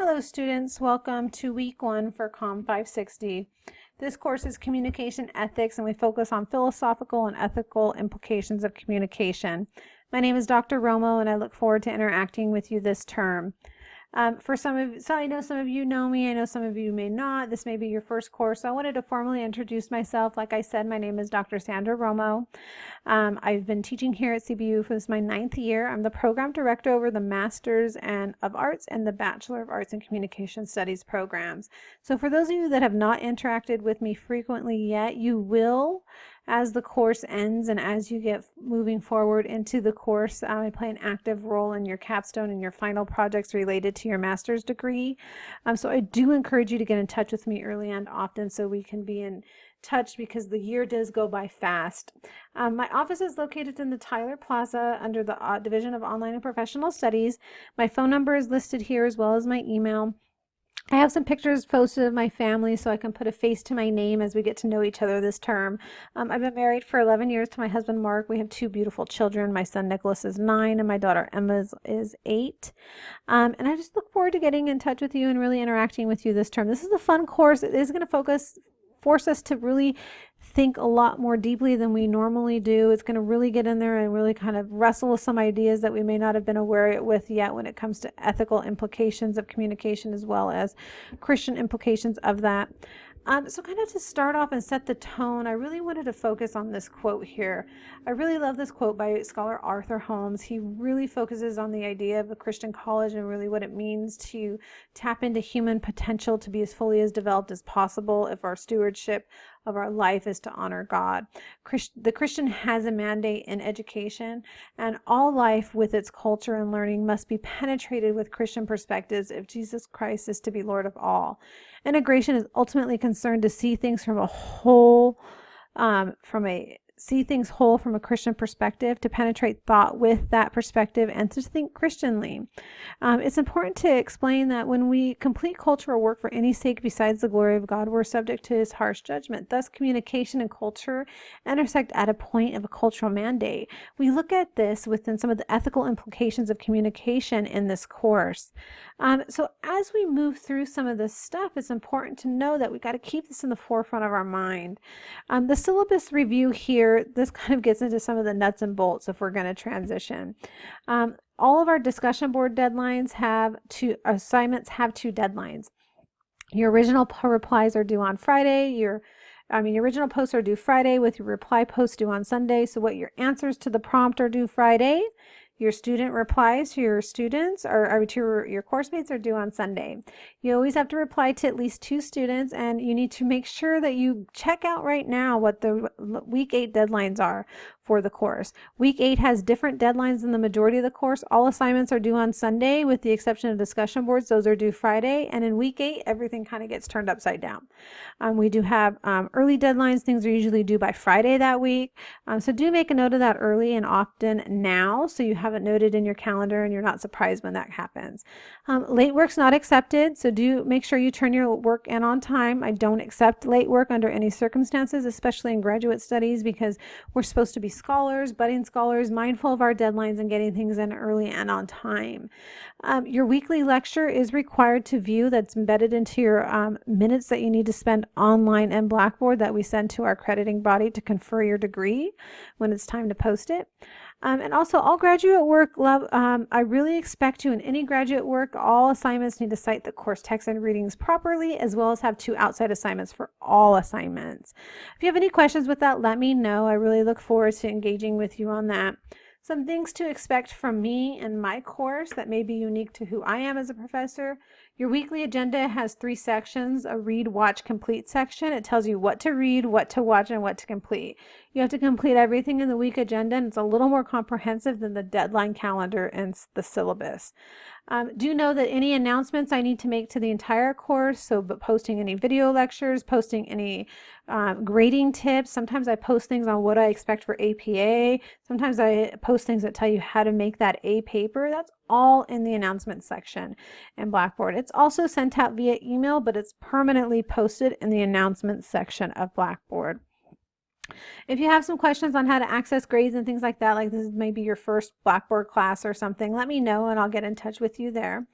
Hello students, welcome to week 1 for COM 560. This course is communication ethics and we focus on philosophical and ethical implications of communication. My name is Dr. Romo and I look forward to interacting with you this term. I know some of you know me, I know some of you may not. This may be your first course, so I wanted to formally introduce myself. Like I said, my name is Dr. Sandra Romo. I've been teaching here at CBU for this is my 9th year. I'm the program director over the Masters of Arts and the Bachelor of Arts in Communication Studies programs. So for those of you that have not interacted with me frequently yet, you will as the course ends and as you get moving forward into the course. I play an active role in your capstone and your final projects related to your master's degree. So I do encourage you to get in touch with me early and often so we can be in touch because the year does go by fast. My office is located in the Tyler Plaza under the Division of Online and Professional Studies. My phone number is listed here as well as my email. I have some pictures posted of my family so I can put a face to my name as we get to know each other this term. I've been married for 11 years to my husband Mark. We have 2 beautiful children. My son Nicholas is 9 and my daughter Emma is 8. And I just look forward to getting in touch with you and really interacting with you this term. This is a fun course. It is going to force us to really think a lot more deeply than we normally do. It's going to really get in there and really kind of wrestle with some ideas that we may not have been aware with yet when it comes to ethical implications of communication as well as Christian implications of that. So kind of to start off and set the tone, I really wanted to focus on this quote here. I really love this quote by scholar Arthur Holmes. He really focuses on the idea of a Christian college and really what it means to tap into human potential to be as fully as developed as possible if our stewardship of our life is to honor God. The Christian has a mandate in education, and all life with its culture and learning must be penetrated with Christian perspectives if Jesus Christ is to be Lord of all. Integration is ultimately concerned to see things from a whole, see things whole from a Christian perspective, to penetrate thought with that perspective, and to think Christianly. It's important to explain that when we complete cultural work for any sake besides the glory of God, we're subject to his harsh judgment. Thus, communication and culture intersect at a point of a cultural mandate. We look at this within some of the ethical implications of communication in this course. So as we move through some of this stuff, it's important to know that we've got to keep this in the forefront of our mind. The syllabus review here, this kind of gets into some of the nuts and bolts if we're going to transition. All of our discussion board deadlines assignments have 2 deadlines. Your original replies are due on Friday. Your original posts are due Friday with your reply posts due on Sunday. So what your answers to the prompt are due Friday. Your student replies to your students or to your course mates are due on Sunday. You always have to reply to at least 2 students, and you need to make sure that you check out right now what the week 8 deadlines are for the course. Week 8 has different deadlines than the majority of the course. All assignments are due on Sunday with the exception of discussion boards. Those are due Friday, and in week 8 everything kind of gets turned upside down. We do have early deadlines. Things are usually due by Friday that week. So do make a note of that early and often now so you have it noted in your calendar and you're not surprised when that happens. Late work's not accepted, so do make sure you turn your work in on time. I don't accept late work under any circumstances, especially in graduate studies, because we're supposed to be scholars, budding scholars, mindful of our deadlines and getting things in early and on time. Your weekly lecture is required to view. That's embedded into your minutes that you need to spend online in Blackboard that we send to our accrediting body to confer your degree when it's time to post it. And also all graduate work, I really expect you in any graduate work, all assignments need to cite the course text and readings properly, as well as have 2 outside assignments for all assignments. If you have any questions with that, let me know. I really look forward to engaging with you on that. Some things to expect from me and my course that may be unique to who I am as a professor. Your weekly agenda has 3 sections, a read, watch, complete section. It tells you what to read, what to watch, and what to complete. You have to complete everything in the week agenda, and it's a little more comprehensive than the deadline calendar and the syllabus. Do know that any announcements I need to make to the entire course, so posting any video lectures, posting any grading tips. Sometimes I post things on what I expect for APA. Sometimes I post things that tell you how to make that A paper. That's all in the announcement section in Blackboard. It's also sent out via email, but it's permanently posted in the announcements section of Blackboard. If you have some questions on how to access grades and things like that, like this is maybe your first Blackboard class or something, let me know and I'll get in touch with you there.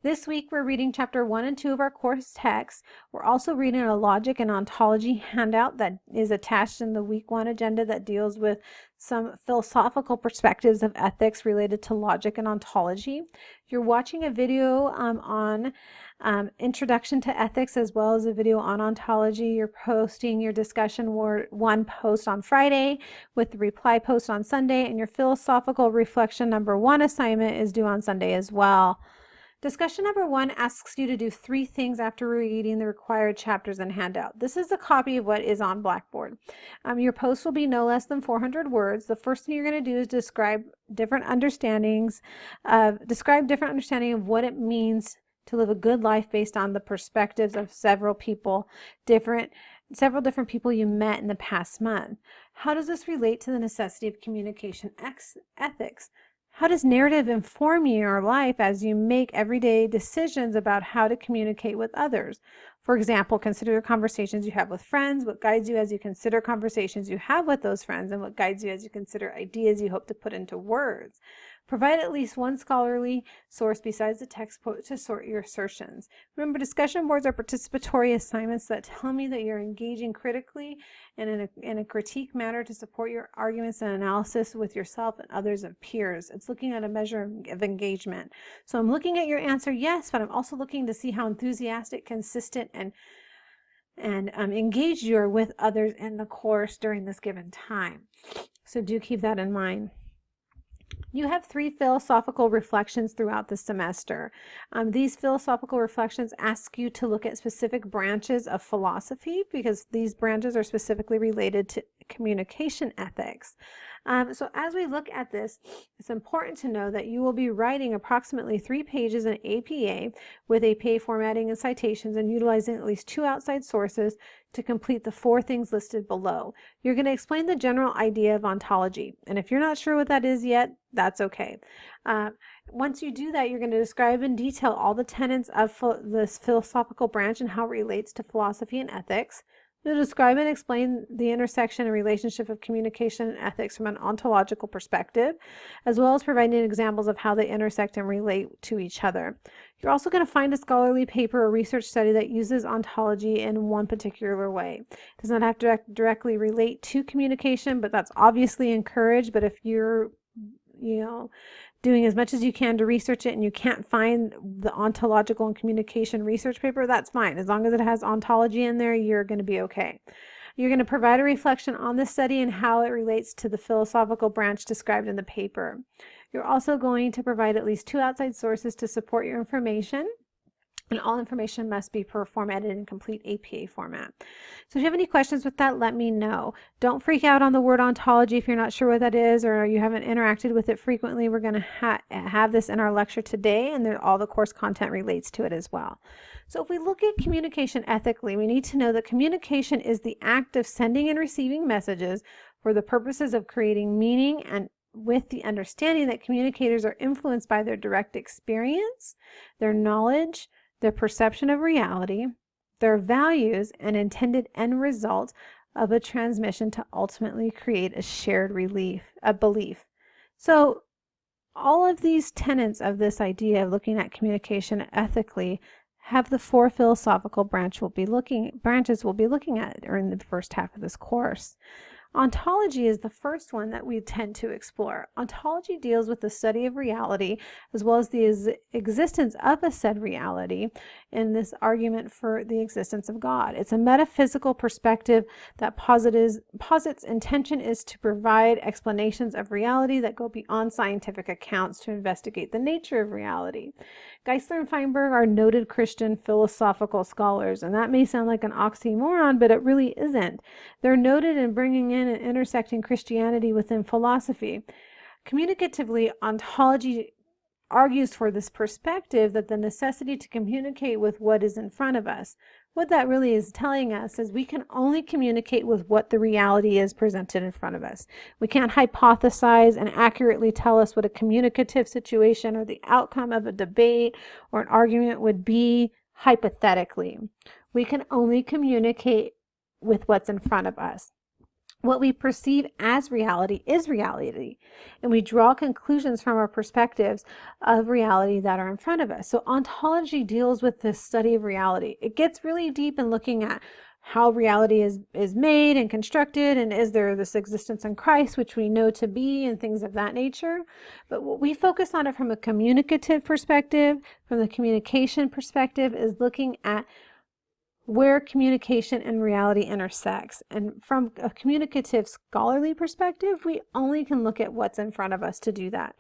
This week we're reading chapter 1 and 2 of our course text. We're also reading a logic and ontology handout that is attached in the week 1 agenda that deals with some philosophical perspectives of ethics related to logic and ontology. You're watching a video on introduction to ethics as well as a video on ontology. You're posting your discussion one post on Friday with the reply post on Sunday, and your philosophical reflection number 1 assignment is due on Sunday as well. Discussion number 1 asks you to do 3 things after reading the required chapters and handout. This is a copy of what is on Blackboard. Your post will be no less than 400 words. The first thing you're going to do is describe different understandings of what it means to live a good life based on the perspectives of several different people you met in the past month. How does this relate to the necessity of communication ethics? How does narrative inform your life as you make everyday decisions about how to communicate with others? For example, consider your conversations you have with friends, what guides you as you consider conversations you have with those friends, and what guides you as you consider ideas you hope to put into words. Provide at least one scholarly source besides the textbook to sort your assertions. Remember, discussion boards are participatory assignments that tell me that you're engaging critically and in a critique manner to support your arguments and analysis with yourself and others and peers. It's looking at a measure of engagement. So I'm looking at your answer, yes, but I'm also looking to see how enthusiastic, consistent, and engaged you are with others in the course during this given time. So do keep that in mind. You have 3 philosophical reflections throughout the semester. These philosophical reflections ask you to look at specific branches of philosophy because these branches are specifically related to communication ethics. So as we look at this, it's important to know that you will be writing approximately 3 pages in APA with APA formatting and citations and utilizing at least 2 outside sources to complete the 4 things listed below. You're going to explain the general idea of ontology, and if you're not sure what that is yet, that's okay. Once you do that, you're going to describe in detail all the tenets of this philosophical branch and how it relates to philosophy and ethics. You'll describe and explain the intersection and relationship of communication and ethics from an ontological perspective, as well as providing examples of how they intersect and relate to each other. You're also going to find a scholarly paper or research study that uses ontology in one particular way. It does not have to directly relate to communication, but that's obviously encouraged. But if you're, doing as much as you can to research it and you can't find the ontological and communication research paper, that's fine. As long as it has ontology in there, you're going to be okay. You're going to provide a reflection on the study and how it relates to the philosophical branch described in the paper. You're also going to provide at least 2 outside sources to support your information. And all information must be formatted in complete APA format. So if you have any questions with that, let me know. Don't freak out on the word ontology if you're not sure what that is or you haven't interacted with it frequently. We're going to have this in our lecture today, and all the course content relates to it as well. So if we look at communication ethically, we need to know that communication is the act of sending and receiving messages for the purposes of creating meaning, and with the understanding that communicators are influenced by their direct experience, their knowledge, their perception of reality, their values, and intended end result of a transmission to ultimately create a shared belief. So all of these tenets of this idea of looking at communication ethically have the 4 philosophical branches we'll be looking at during the first half of this course. Ontology is the first one that we tend to explore. Ontology deals with the study of reality as well as the existence of a said reality in this argument for the existence of God. It's a metaphysical perspective that posits intention is to provide explanations of reality that go beyond scientific accounts to investigate the nature of reality. Geisler and Feinberg are noted Christian philosophical scholars, and that may sound like an oxymoron, but it really isn't. They're noted in bringing in and intersecting Christianity within philosophy. Communicatively, ontology argues for this perspective that the necessity to communicate with what is in front of us. What that really is telling us is we can only communicate with what the reality is presented in front of us. We can't hypothesize and accurately tell us what a communicative situation or the outcome of a debate or an argument would be hypothetically. We can only communicate with what's in front of us. What we perceive as reality is reality, and we draw conclusions from our perspectives of reality that are in front of us. So ontology deals with this study of reality. It gets really deep in looking at how reality is made and constructed, and is there this existence in Christ, which we know to be, and things of that nature. But what we focus on it from a communicative perspective, from the communication perspective, is looking at where communication and reality intersects. And from a communicative scholarly perspective, we only can look at what's in front of us to do that.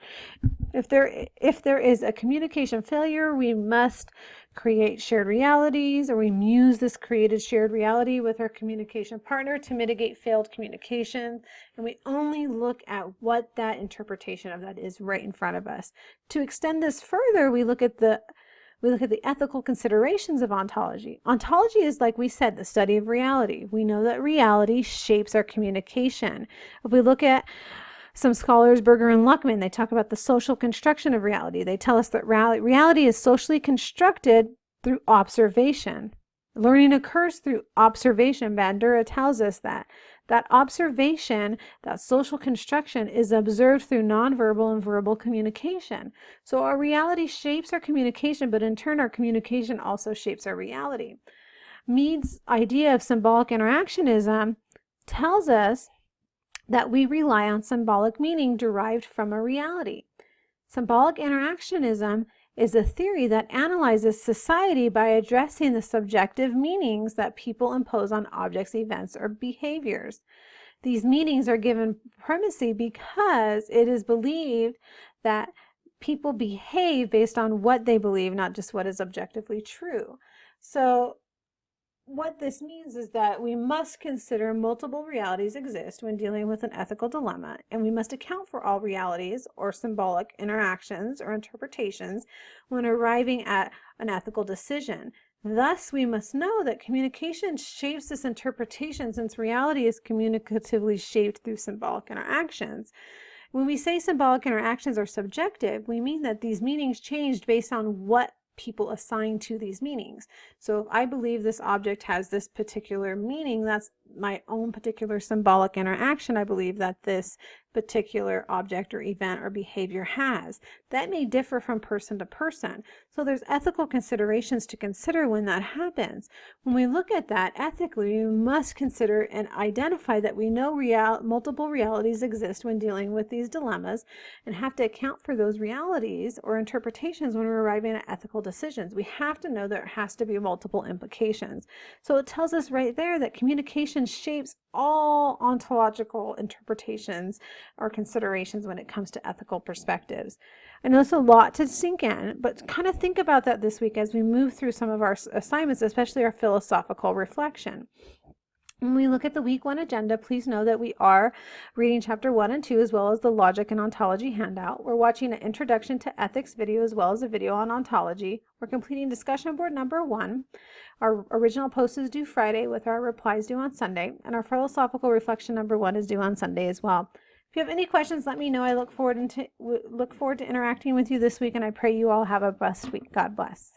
If there is a communication failure, we must create shared realities, or we use this created shared reality with our communication partner to mitigate failed communication. And we only look at what that interpretation of that is right in front of us. To extend this further, we look at the ethical considerations of ontology. Ontology is, like we said, the study of reality. We know that reality shapes our communication. If we look at some scholars, Berger and Luckman, they talk about the social construction of reality. They tell us that reality is socially constructed through observation. Learning occurs through observation. Bandura tells us that observation, that social construction, is observed through nonverbal and verbal communication. So our reality shapes our communication, but in turn our communication also shapes our reality. Mead's idea of symbolic interactionism tells us that we rely on symbolic meaning derived from a reality. Symbolic interactionism is a theory that analyzes society by addressing the subjective meanings that people impose on objects, events, or behaviors. These meanings are given primacy because it is believed that people behave based on what they believe, not just what is objectively true. So what this means is that we must consider multiple realities exist when dealing with an ethical dilemma, and we must account for all realities or symbolic interactions or interpretations when arriving at an ethical decision. Thus, we must know that communication shapes this interpretation, since reality is communicatively shaped through symbolic interactions. When we say symbolic interactions are subjective, we mean that these meanings changed based on what people assign to these meanings. So if I believe this object has this particular meaning, that's my own particular symbolic interaction I believe that this particular object or event or behavior has. That may differ from person to person. So there's ethical considerations to consider when that happens. When we look at that ethically, we must consider and identify that we know multiple realities exist when dealing with these dilemmas, and have to account for those realities or interpretations when we're arriving at ethical decisions. We have to know there has to be multiple implications. So it tells us right there that communication shapes all ontological interpretations or considerations when it comes to ethical perspectives. I know it's a lot to sink in, but kind of think about that this week as we move through some of our assignments, especially our philosophical reflection. When we look at the week 1 agenda, please know that we are reading chapter 1 and 2, as well as the logic and ontology handout. We're watching an introduction to ethics video, as well as a video on ontology. We're completing discussion board number 1. Our original post is due Friday, with our replies due on Sunday, and our philosophical reflection number 1 is due on Sunday as well. If you have any questions, let me know. I look forward to interacting with you this week, and I pray you all have a blessed week. God bless.